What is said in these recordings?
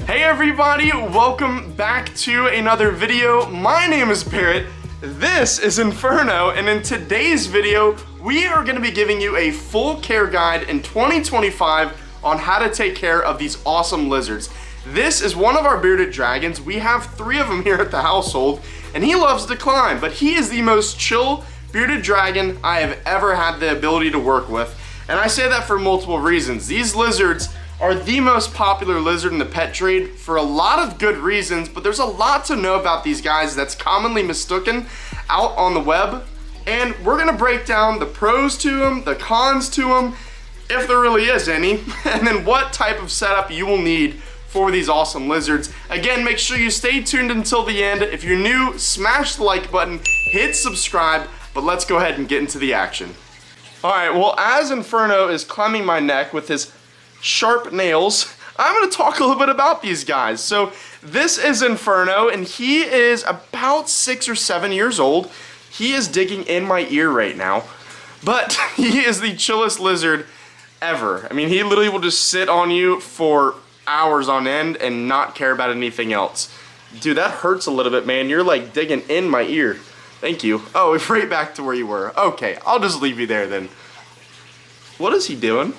Hey everybody, welcome back to another video. My name is Barrett, this is Inferno, and in today's video, we are gonna be giving you a full care guide in 2025 on how to take care of these awesome lizards. This is one of our bearded dragons. We have 3 of them here at the household, and he loves to climb, but he is the most chill bearded dragon I have ever had the ability to work with. And I say that for multiple reasons. These lizards are the most popular lizard in the pet trade for a lot of good reasons, but there's a lot to know about these guys that's commonly mistaken out on the web. And we're gonna break down the pros to them, the cons to them, if there really is any, and then what type of setup you will need for these awesome lizards. Again, make sure you stay tuned until the end. If you're new, smash the like button, hit subscribe, but let's go ahead and get into the action. All right, well, as Inferno is climbing my neck with his sharp nails, I'm gonna talk a little bit about these guys. So this is Inferno, and he is about 6 or 7 years old. He is digging in my ear right now, but he is the chillest lizard ever. I mean, he literally will just sit on you for hours on end and not care about anything else. Dude, that hurts a little bit, man. You're like digging in my ear. Thank you. Oh, it's right back to where you were. Okay, I'll just leave you there then. What is he doing?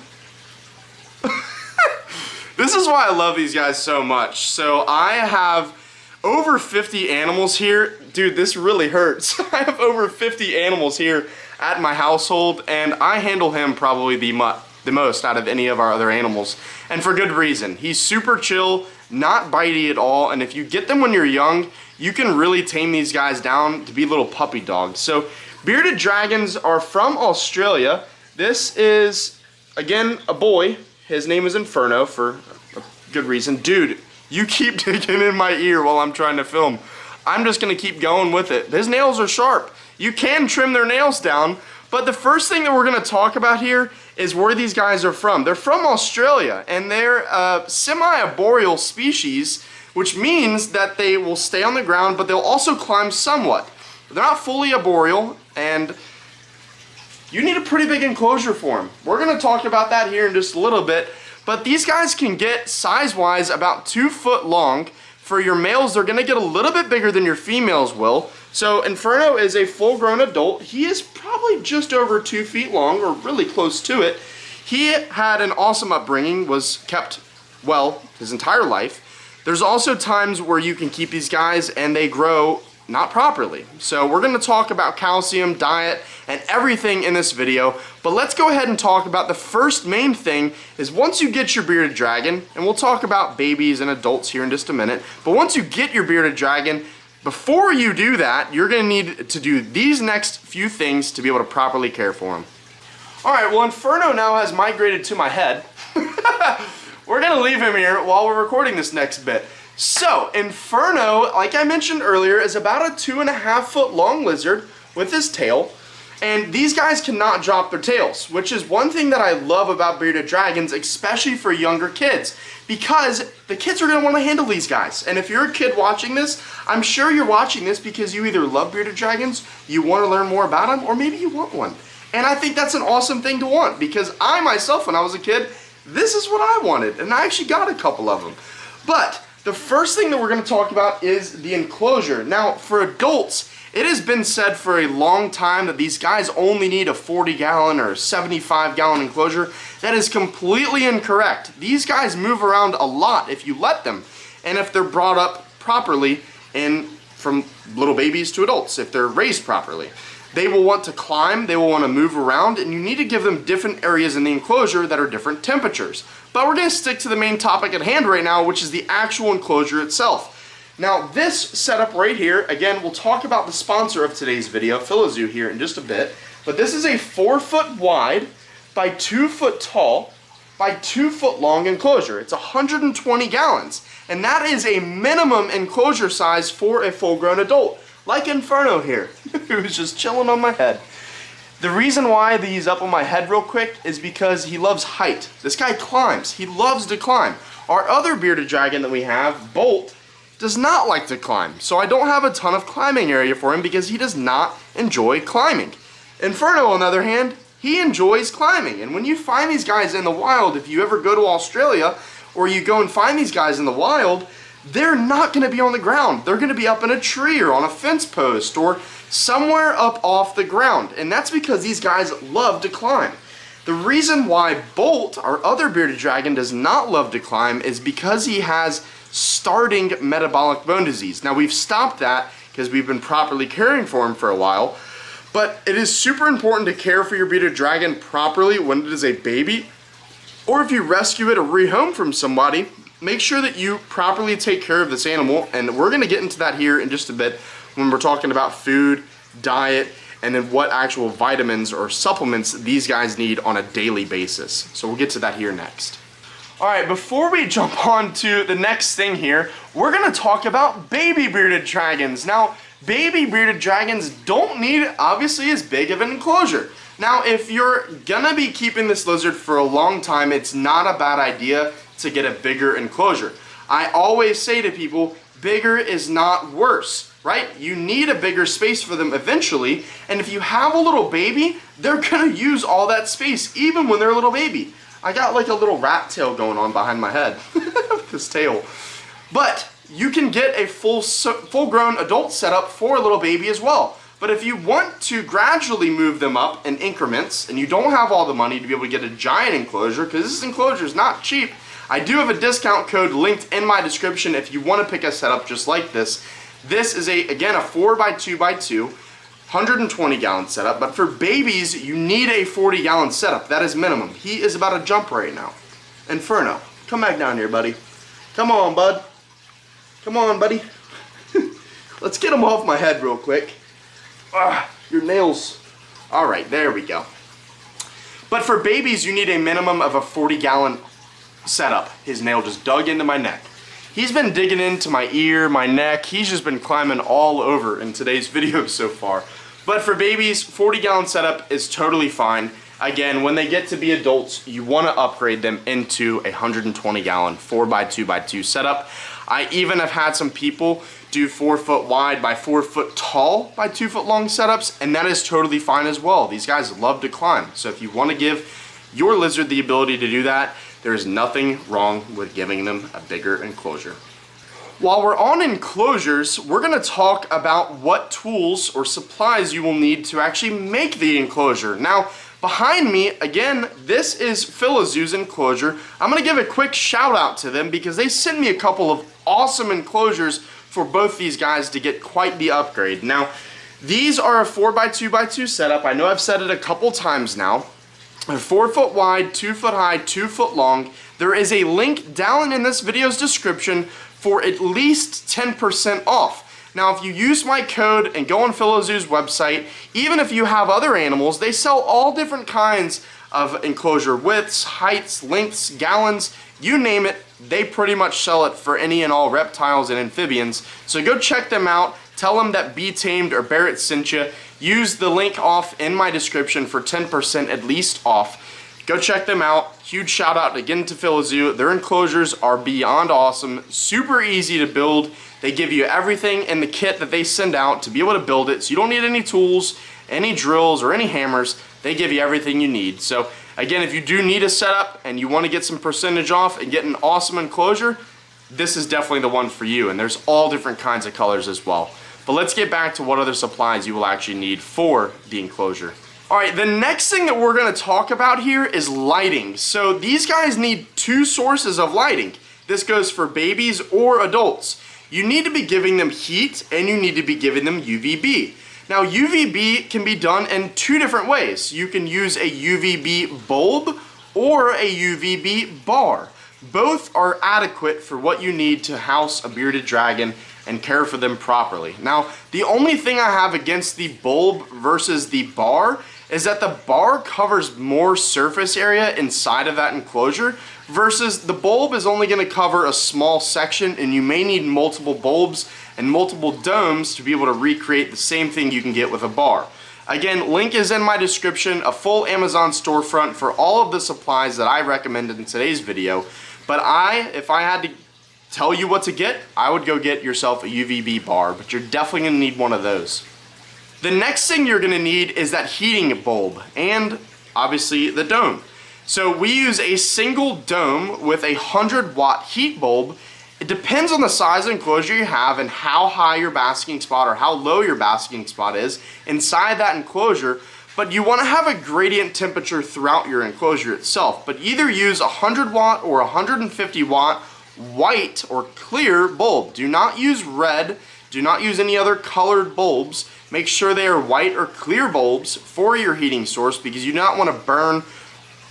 This is why I love these guys so much. So I have over 50 animals here. Dude, this really hurts. I have over 50 animals here at my household, and I handle him probably the most out of any of our other animals, and for good reason. He's super chill, not bitey at all, and if you get them when you're young, you can really tame these guys down to be little puppy dogs. So bearded dragons are from Australia. This is, again, a boy. His name is Inferno for a good reason. Dude, you keep digging in my ear while I'm trying to film. I'm just gonna keep going with it. His nails are sharp. You can trim their nails down, but the first thing that we're gonna talk about here is where these guys are from. They're from Australia, and they're a semi-arboreal species, which means that they will stay on the ground, but they'll also climb somewhat. They're not fully arboreal, and you need a pretty big enclosure for them. We're gonna talk about that here in just a little bit, but these guys can get size-wise about 2 foot long. For your males, they're gonna get a little bit bigger than your females will. So Inferno is a full-grown adult. He is probably just over 2 feet long, or really close to it. He had an awesome upbringing, was kept well his entire life. There's also times where you can keep these guys and they grow not properly. So we're gonna talk about calcium, diet, and everything in this video, but let's go ahead and talk about the first main thing is once you get your bearded dragon, and we'll talk about babies and adults here in just a minute, but once you get your bearded dragon, before you do that, you're gonna need to do these next few things to be able to properly care for him. All right, well, Inferno now has migrated to my head. We're gonna leave him here while we're recording this next bit. So, Inferno, like I mentioned earlier, is about a 2.5 foot long lizard with his tail. And these guys cannot drop their tails, which is one thing that I love about bearded dragons, especially for younger kids, because the kids are gonna wanna handle these guys. And if you're a kid watching this, I'm sure you're watching this because you either love bearded dragons, you wanna learn more about them, or maybe you want one. And I think that's an awesome thing to want, because I myself, when I was a kid, this is what I wanted, and I actually got a couple of them. But the first thing that we're gonna talk about is the enclosure. Now, for adults, it has been said for a long time that these guys only need a 40-gallon or 75-gallon enclosure. That is completely incorrect. These guys move around a lot if you let them, and if they're brought up properly from little babies to adults, if they're raised properly. They will want to climb, they will want to move around, and you need to give them different areas in the enclosure that are different temperatures. But we're going to stick to the main topic at hand right now, which is the actual enclosure itself. Now, this setup right here, again, we'll talk about the sponsor of today's video, Phailozoo, here in just a bit, but this is a 4 foot wide by 2 foot tall by 2 foot long enclosure. It's 120 gallons, and that is a minimum enclosure size for a full-grown adult. Like Inferno here, who's just chilling on my head. The reason why he's up on my head real quick is because he loves height. This guy climbs. He loves to climb. Our other bearded dragon that we have, Bolt, does not like to climb. So I don't have a ton of climbing area for him because he does not enjoy climbing. Inferno, on the other hand, he enjoys climbing. And when you find these guys in the wild, if you ever go to Australia, or you go and find these guys in the wild, they're not going to be on the ground. They're going to be up in a tree or on a fence post or somewhere up off the ground. And that's because these guys love to climb. The reason why Bolt, our other bearded dragon, does not love to climb is because he has starting metabolic bone disease. Now we've stopped that because we've been properly caring for him for a while, but it is super important to care for your bearded dragon properly when it is a baby, or if you rescue it or rehome from somebody, make sure that you properly take care of this animal, and we're going to get into that here in just a bit when we're talking about food, diet, and then what actual vitamins or supplements these guys need on a daily basis. So we'll get to that here next. Alright, before we jump on to the next thing here, we're going to talk about baby bearded dragons. Now, baby bearded dragons don't need obviously as big of an enclosure. Now, if you're going to be keeping this lizard for a long time, it's not a bad idea to get a bigger enclosure. I always say to people, bigger is not worse, right? You need a bigger space for them eventually, and if you have a little baby, they're going to use all that space even when they're a little baby. I got like a little rat tail going on behind my head with this tail. But you can get a full-grown adult setup for a little baby as well. But if you want to gradually move them up in increments and you don't have all the money to be able to get a giant enclosure, because this enclosure is not cheap, I do have a discount code linked in my description if you want to pick a setup just like this. This is again a 4x2x2. 120 gallon setup, but for babies, you need a 40 gallon setup. That is minimum. He is about to jump right now. Inferno, come back down here, buddy. Come on, bud. Come on, buddy. Let's get him off my head real quick. Your nails. All right, there we go. But for babies, you need a minimum of a 40 gallon setup. His nail just dug into my neck. He's been digging into my ear, my neck. He's just been climbing all over in today's video so far. But for babies, 40 gallon setup is totally fine. Again, when they get to be adults, you want to upgrade them into a 120 gallon 4x2x2 setup. I even have had some people do 4 foot wide by 4 foot tall by 2 foot long setups, and that is totally fine as well. These guys love to climb. So if you want to give your lizard the ability to do that, there is nothing wrong with giving them a bigger enclosure. While we're on enclosures, we're going to talk about what tools or supplies you will need to actually make the enclosure. Now, behind me, again, this is Phailozoo's enclosure. I'm going to give a quick shout out to them because they sent me a couple of awesome enclosures for both these guys to get quite the upgrade. Now, these are a 4x2x2 setup. I know I've said it a couple times now. They're 4 foot wide, 2 foot high, 2 foot long. There is a link down in this video's description for at least 10% off. Now, if you use my code and go on Phailozoo's website, even if you have other animals, they sell all different kinds of enclosure widths, heights, lengths, gallons, you name it, they pretty much sell it for any and all reptiles and amphibians. So go check them out. Tell them that Be Tamed or Barrett sent you. Use the link off in my description for 10% at least off. Go check them out. Huge shout out again to Phailozoo. Their enclosures are beyond awesome. Super easy to build. They give you everything in the kit that they send out to be able to build it. So you don't need any tools, any drills, or any hammers. They give you everything you need. So again, if you do need a setup and you want to get some percentage off and get an awesome enclosure, this is definitely the one for you. And there's all different kinds of colors as well. But let's get back to what other supplies you will actually need for the enclosure. Alright, the next thing that we're going to talk about here is lighting. So these guys need 2 sources of lighting. This goes for babies or adults. You need to be giving them heat and you need to be giving them UVB. Now UVB can be done in 2 different ways. You can use a UVB bulb or a UVB bar. Both are adequate for what you need to house a bearded dragon and care for them properly. Now, the only thing I have against the bulb versus the bar is that the bar covers more surface area inside of that enclosure versus the bulb is only going to cover a small section, and you may need multiple bulbs and multiple domes to be able to recreate the same thing you can get with a bar. Again, link is in my description, a full Amazon storefront for all of the supplies that I recommended in today's video. But if I had to tell you what to get, I would go get yourself a UVB bar, but you're definitely going to need one of those. The next thing you're going to need is that heating bulb and obviously the dome. So we use a single dome with a 100-watt heat bulb. It depends on the size enclosure you have and how high your basking spot or how low your basking spot is inside that enclosure, but you want to have a gradient temperature throughout your enclosure itself. But either use a 100-watt or 150-watt white or clear bulb. Do not use red. Do not use any other colored bulbs. Make sure they are white or clear bulbs for your heating source, because you do not want to burn,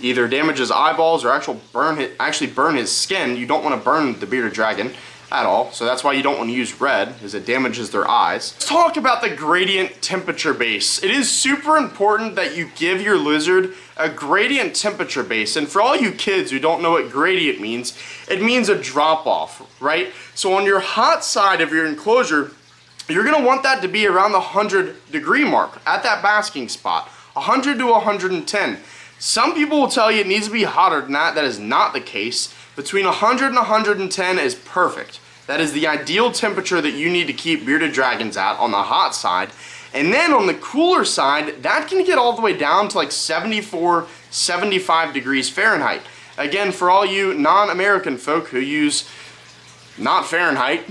either damage his eyeballs or actually burn his skin. You don't want to burn the bearded dragon at all, so that's why you don't want to use red, as it damages their eyes. Let's talk about the gradient temperature base. It is super important that you give your lizard a gradient temperature base, and for all you kids who don't know what gradient means, it means a drop off, right? So on your hot side of your enclosure, you're going to want that to be around the 100-degree mark at that basking spot, 100 to 110. Some people will tell you it needs to be hotter than that. That is not the case. Between 100 and 110 is perfect. That is the ideal temperature that you need to keep bearded dragons at on the hot side. And then on the cooler side, that can get all the way down to like 74, 75 degrees Fahrenheit. Again, for all you non-American folk who use not Fahrenheit,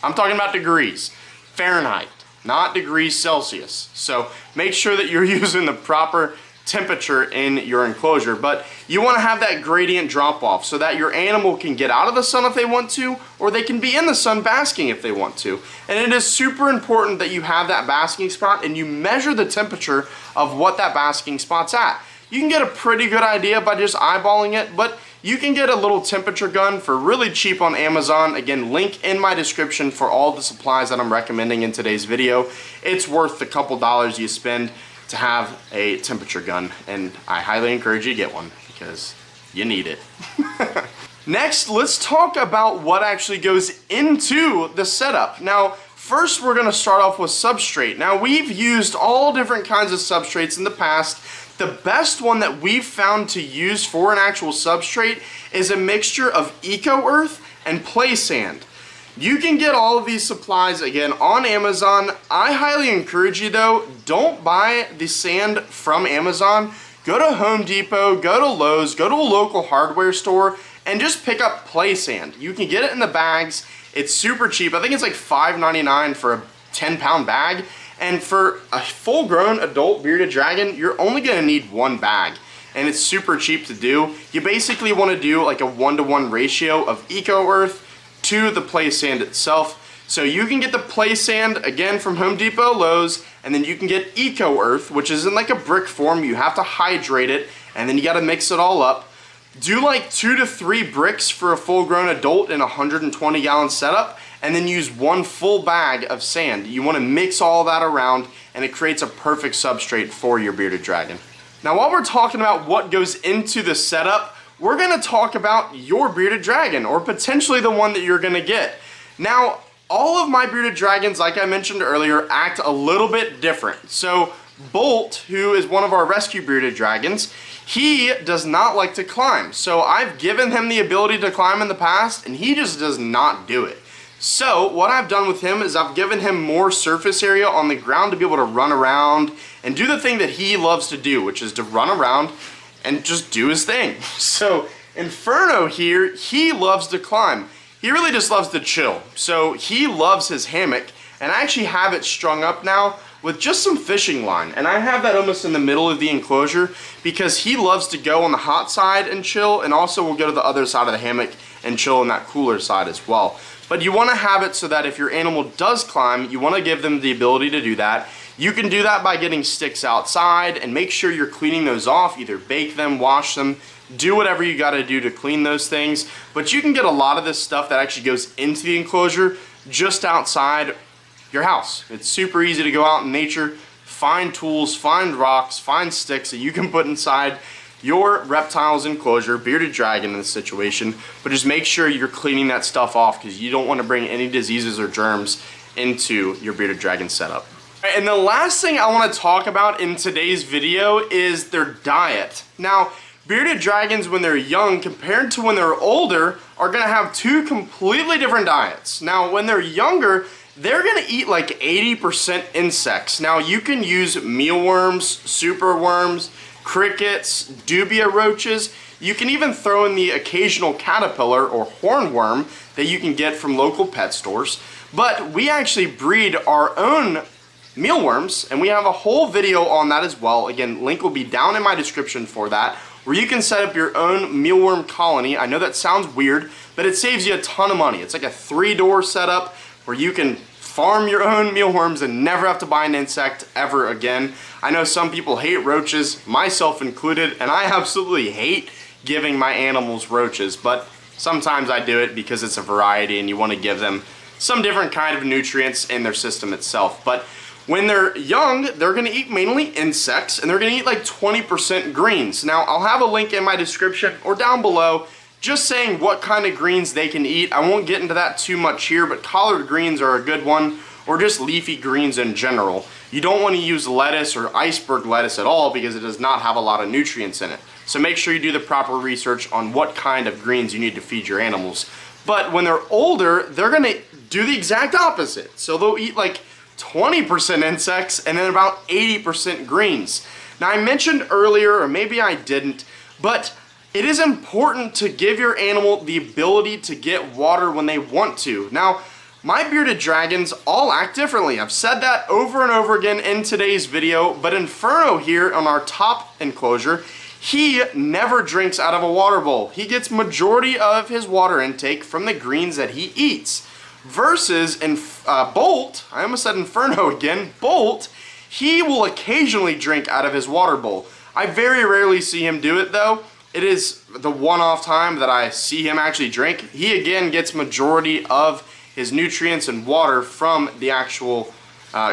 I'm talking about degrees. Fahrenheit, not degrees Celsius. So make sure that you're using the proper temperature in your enclosure, but you want to have that gradient drop off so that your animal can get out of the sun if they want to, or they can be in the sun basking if they want to. And it is super important that you have that basking spot and you measure the temperature of what that basking spot's at. You can get a pretty good idea by just eyeballing it, but you can get a little temperature gun for really cheap on Amazon. Again, link in my description for all the supplies that I'm recommending in today's video. It's worth the couple dollars you spend to have a temperature gun, and I highly encourage you to get one because you need it. Next, let's talk about what actually goes into the setup. Now, first we're going to start off with substrate. Now, we've used all different kinds of substrates in the past. The best one that we've found to use for an actual substrate is a mixture of eco earth and play sand. You can get all of these supplies, again, on Amazon. I highly encourage you, though, don't buy the sand from Amazon. Go to Home Depot, go to Lowe's, go to a local hardware store, and just pick up play sand. You can get it in the bags. It's super cheap. I think it's like $5.99 for a 10-pound bag. And for a full-grown adult bearded dragon, you're only going to need one bag. And it's super cheap to do. You basically want to do like a 1-to-1 ratio of eco earth to the play sand itself. So you can get the play sand, again, from Home Depot, Lowe's, and then you can get eco earth, which is in like a brick form. You have to hydrate it, and then you got to mix it all up. Do like 2 to 3 bricks for a full-grown adult in a 120-gallon setup, and then use 1 full bag of sand. You want to mix all that around, and it creates a perfect substrate for your bearded dragon. Now, while we're talking about what goes into the setup, we're going to talk about your bearded dragon, or potentially the one that you're going to get. Now, all of my bearded dragons, like I mentioned earlier, act a little bit different. So Bolt, who is one of our rescue bearded dragons, he does not like to climb. So I've given him the ability to climb in the past, and he just does not do it. So what I've done with him is I've given him more surface area on the ground to be able to run around and do the thing that he loves to do, which is to run around and just do his thing. So Inferno here, he loves to climb. He really just loves to chill. So he loves his hammock, and I actually have it strung up now with just some fishing line. And I have that almost in the middle of the enclosure because he loves to go on the hot side and chill, and also will go to the other side of the hammock and chill on that cooler side as well. But you want to have it so that if your animal does climb, you want to give them the ability to do that. You can do that by getting sticks outside, and make sure you're cleaning those off. Either bake them, wash them, do whatever you got to do to clean those things. But you can get a lot of this stuff that actually goes into the enclosure just outside your house. It's super easy to go out in nature, find tools, find rocks, find sticks that you can put inside your reptile's enclosure, bearded dragon in this situation, but just make sure you're cleaning that stuff off because you don't want to bring any diseases or germs into your bearded dragon setup. And the last thing I want to talk about in today's video is their diet. Now, bearded dragons when they're young compared to when they're older are going to have 2 completely different diets. Now, when they're younger, they're going to eat like 80% insects. Now, you can use mealworms, super worms, crickets, dubia roaches. You can even throw in the occasional caterpillar or hornworm that you can get from local pet stores. But we actually breed our own mealworms, and we have a whole video on that as well. Again, link will be down in my description for that, where you can set up your own mealworm colony. I know that sounds weird, but it saves you a ton of money. It's like a 3-door setup where you can farm your own mealworms and never have to buy an insect ever again. I know some people hate roaches, myself included, and I absolutely hate giving my animals roaches, but sometimes I do it because it's a variety and you want to give them some different kind of nutrients in their system itself. But when they're young, they're going to eat mainly insects, and they're going to eat like 20% greens. Now, I'll have a link in my description or down below just saying what kind of greens they can eat. I won't get into that too much here, but collard greens are a good one, or just leafy greens in general. You don't want to use lettuce or iceberg lettuce at all because it does not have a lot of nutrients in it. So make sure you do the proper research on what kind of greens you need to feed your animals. But when they're older, they're going to do the exact opposite. So they'll eat like 20% insects and then about 80% greens. Now, I mentioned earlier, or maybe I didn't, but it is important to give your animal the ability to get water when they want to. Now, my bearded dragons all act differently. I've said that over and over again in today's video, but Inferno here on our top enclosure, he never drinks out of a water bowl. He gets majority of his water intake from the greens that he eats. Versus in Bolt, I almost said Inferno again, Bolt, he will occasionally drink out of his water bowl. I very rarely see him do it though. It is the one-off time that I see him actually drink. He again gets majority of his nutrients and water from the actual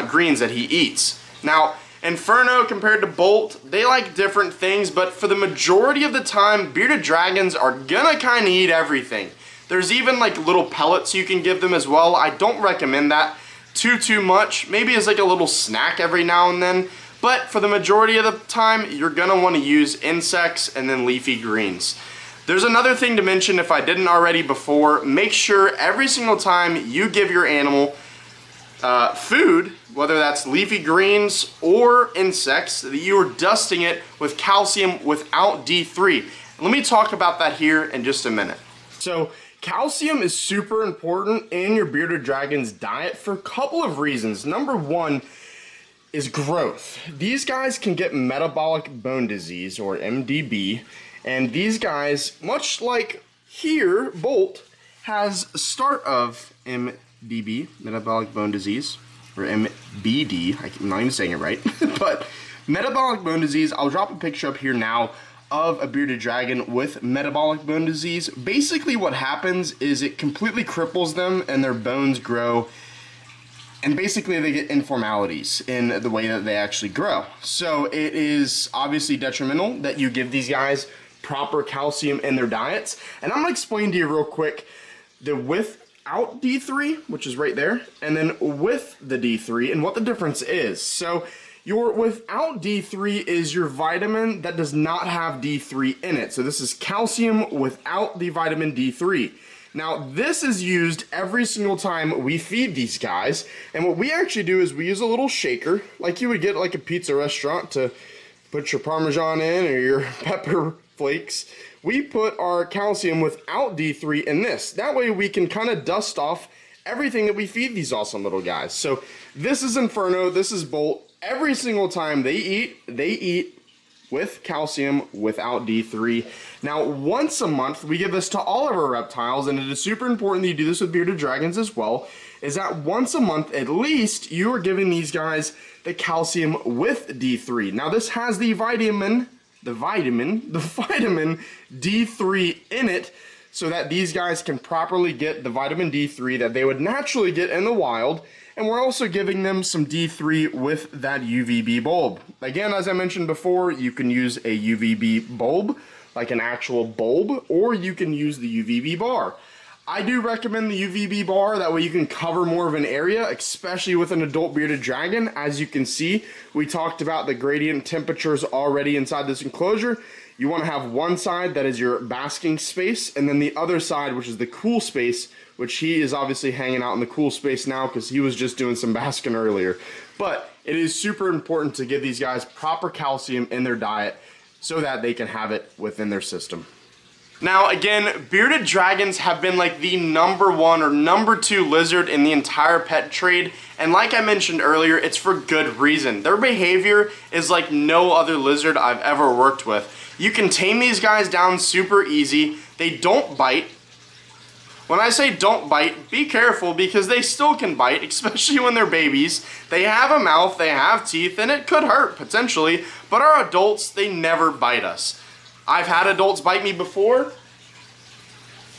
greens that he eats. Now, Inferno compared to Bolt, they like different things, but for the majority of the time, bearded dragons are gonna kind of eat everything. There's even like little pellets you can give them as well. I don't recommend that too much. Maybe as like a little snack every now and then. But for the majority of the time, you're gonna want to use insects and then leafy greens. There's another thing to mention if I didn't already before. Make sure every single time you give your animal food, whether that's leafy greens or insects, that you are dusting it with calcium without D3. Let me talk about that here in just a minute. So, calcium is super important in your bearded dragon's diet for a couple of reasons. Number one is growth. These guys can get metabolic bone disease, or MDB, and these guys, much like here, Bolt, has a start of MDB, metabolic bone disease, or MBD, I'm not even saying it right, but metabolic bone disease, I'll drop a picture up here now of a bearded dragon with metabolic bone disease. Basically what happens is it completely cripples them and their bones grow, and basically they get informalities in the way that they actually grow. So it is obviously detrimental that you give these guys proper calcium in their diets. And I'm gonna explain to you real quick the without D3, which is right there, and then with the D3 and what the difference is. So your without D3 is your vitamin that does not have D3 in it. So this is calcium without the vitamin D3. Now this is used every single time we feed these guys. And what we actually do is we use a little shaker, like you would get at like a pizza restaurant to put your Parmesan in or your pepper flakes. We put our calcium without D3 in this. That way we can kind of dust off everything that we feed these awesome little guys. So this is Inferno, this is Bolt. Every single time they eat with calcium without D3. Now, once a month, we give this to all of our reptiles, and it is super important that you do this with bearded dragons as well, is that once a month, at least, you are giving these guys the calcium with D3. Now, this has the vitamin D3 in it, so that these guys can properly get the vitamin D3 that they would naturally get in the wild. And we're also giving them some D3 with that UVB bulb. Again, as I mentioned before, you can use a UVB bulb, like an actual bulb, or you can use the UVB bar. I do recommend the UVB bar, that way you can cover more of an area, especially with an adult bearded dragon. As you can see, we talked about the gradient temperatures already inside this enclosure. You want to have one side that is your basking space, and then the other side, which is the cool space, which he is obviously hanging out in the cool space now because he was just doing some basking earlier. But it is super important to give these guys proper calcium in their diet. so that they can have it within their system. Now again, bearded dragons have been like the #1 or #2 lizard in the entire pet trade, and like I mentioned earlier, it's for good reason. Their behavior is like no other lizard I've ever worked with. You can tame these guys down super easy. They don't bite. When I say don't bite, be careful because they still can bite, especially when they're babies. They have a mouth, they have teeth, and it could hurt potentially, but our adults, they never bite us. I've had adults bite me before.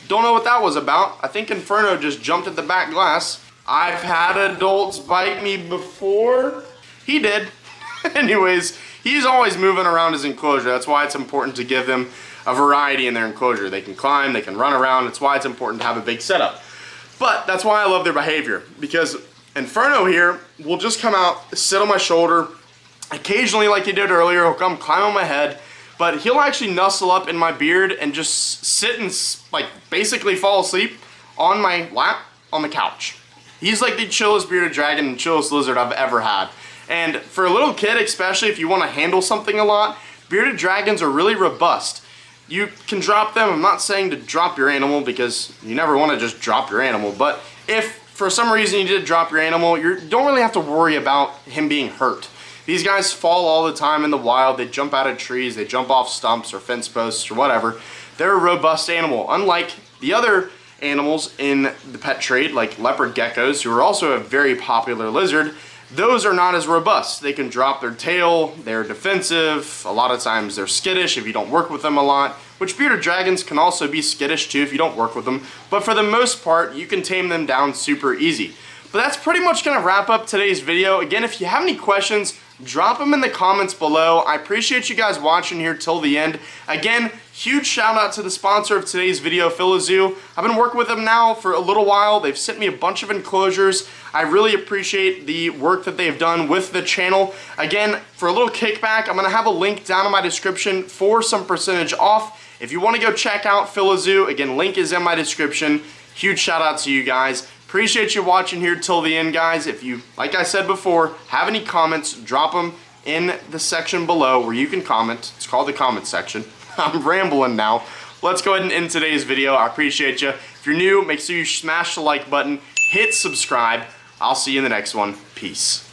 Don't know what that was about. I think Inferno just jumped at the back glass. I've had adults bite me before. He did. Anyways, he's always moving around his enclosure. That's why it's important to give them a variety in their enclosure. They can climb, they can run around. That's why it's important to have a big setup. But that's why I love their behavior, because Inferno here will just come out, sit on my shoulder. Occasionally, like he did earlier, he'll come climb on my head, but he'll actually nuzzle up in my beard and just sit and like basically fall asleep on my lap on the couch. He's like the chillest bearded dragon and chillest lizard I've ever had. And for a little kid, especially if you want to handle something a lot, bearded dragons are really robust. You can drop them. I'm not saying to drop your animal because you never want to just drop your animal, but if for some reason you did drop your animal, you don't really have to worry about him being hurt. These guys fall all the time in the wild. They jump out of trees, they jump off stumps or fence posts or whatever. They're a robust animal, unlike the other animals in the pet trade, like leopard geckos, who are also a very popular lizard. Those are not as robust. They can drop their tail, they're defensive, a lot of times they're skittish if you don't work with them a lot, which bearded dragons can also be skittish too if you don't work with them, but for the most part, you can tame them down super easy. But that's pretty much gonna wrap up today's video. Again, if you have any questions, drop them in the comments below. I appreciate you guys watching here till the end. Again, huge shout out to the sponsor of today's video, Phailozoo. I've been working with them now for a little while. They've sent me a bunch of enclosures. I really appreciate the work that they've done with the channel. Again, for a little kickback, I'm gonna have a link down in my description for some percentage off. If you wanna go check out Phailozoo, again, link is in my description. Huge shout out to you guys. Appreciate you watching here till the end, guys. If you, like I said before, have any comments, drop them in the section below where you can comment. It's called the comment section. I'm rambling now. Let's go ahead and end today's video. I appreciate you. If you're new, make sure you smash the like button, hit subscribe. I'll see you in the next one. Peace.